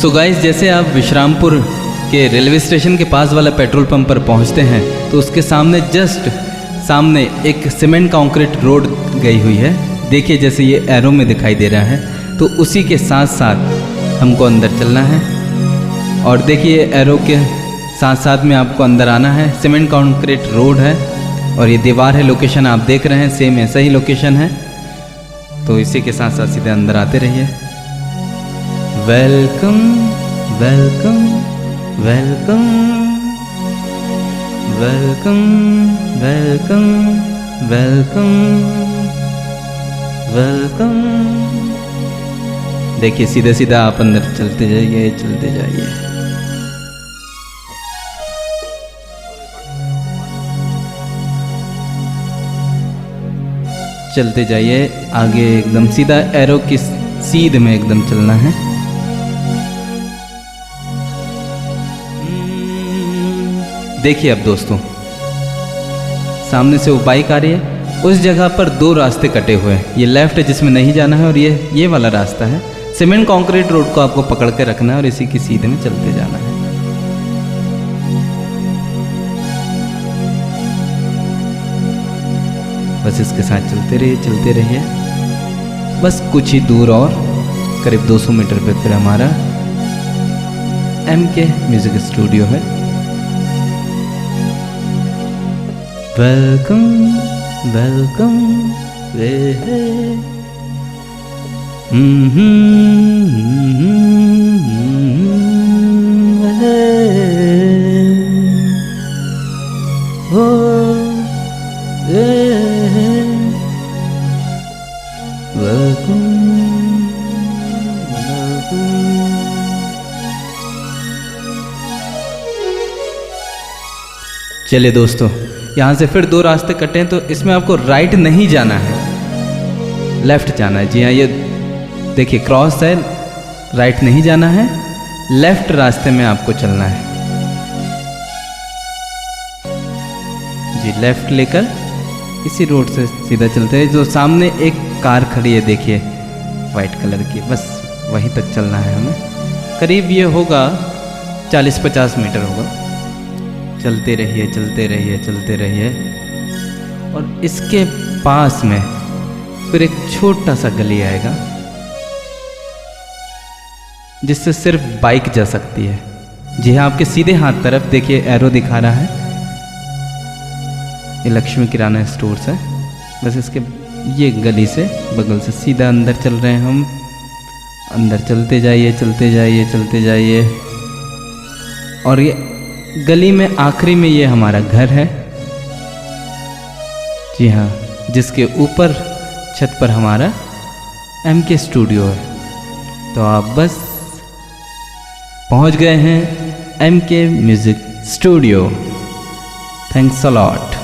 So guys, जैसे आप विश्रामपुर के रेलवे स्टेशन के पास वाला पेट्रोल पंप पर पहुंचते हैं तो उसके सामने जस्ट सामने एक सीमेंट कंक्रीट रोड गई हुई है। देखिए जैसे ये एरो में दिखाई दे रहा है, तो उसी के साथ साथ हमको अंदर चलना है। और देखिए एरो के साथ साथ में आपको अंदर आना है। सीमेंट कंक्रीट रोड है और ये दीवार है। लोकेशन आप देख रहे हैं, सेम ऐसा ही लोकेशन है। तो इसी के साथ साथ सीधे अंदर आते रहिए। Welcome welcome welcome welcome welcome welcome welcome. देखिए सीधे सीधा आप अंदर चलते जाइए, चलते जाइए। चलते जाइए आगे, एकदम सीधा एरो की सीध में एकदम चलना है। देखिए अब दोस्तों, सामने से वो बाइक आ रही है। उस जगह पर दो रास्ते कटे हुए हैं। ये लेफ्ट है जिसमें नहीं जाना है, और ये वाला रास्ता है। सीमेंट कंक्रीट रोड को आपको पकड़ के रखना है और इसी की सीधे में चलते जाना है। बस इसके साथ चलते रहिए, चलते रहिए। बस कुछ ही दूर और करीब 200 मीटर पे फिर हमारा MK म्यूजिक स्टूडियो है। वेलकम वेलकम वे चलिए दोस्तों, यहाँ से फिर दो रास्ते कटे हैं, तो इसमें आपको राइट नहीं जाना है, लेफ्ट जाना है। जी हाँ, ये देखिए क्रॉस है, राइट नहीं जाना है, लेफ्ट रास्ते में आपको चलना है। जी लेफ्ट लेकर इसी रोड से सीधा चलते हैं। जो सामने एक कार खड़ी है देखिए वाइट कलर की, बस वहीं तक चलना है हमें। करीब ये होगा 40-50 मीटर होगा। चलते रहिए, चलते रहिए, चलते रहिए। और इसके पास में फिर एक छोटा सा गली आएगा जिससे सिर्फ बाइक जा सकती है। जी हाँ, आपके सीधे हाथ तरफ देखिए एरो दिखा रहा है, ये लक्ष्मी किराना स्टोर्स है। बस इसके ये गली से बगल से सीधा अंदर चल रहे हैं हम। अंदर चलते जाइए, चलते जाइए, चलते जाइए। और ये गली में आखिरी में ये हमारा घर है। जी हाँ, जिसके ऊपर छत पर हमारा MK स्टूडियो है। तो आप बस पहुंच गए हैं MK music studio. Thanks a lot.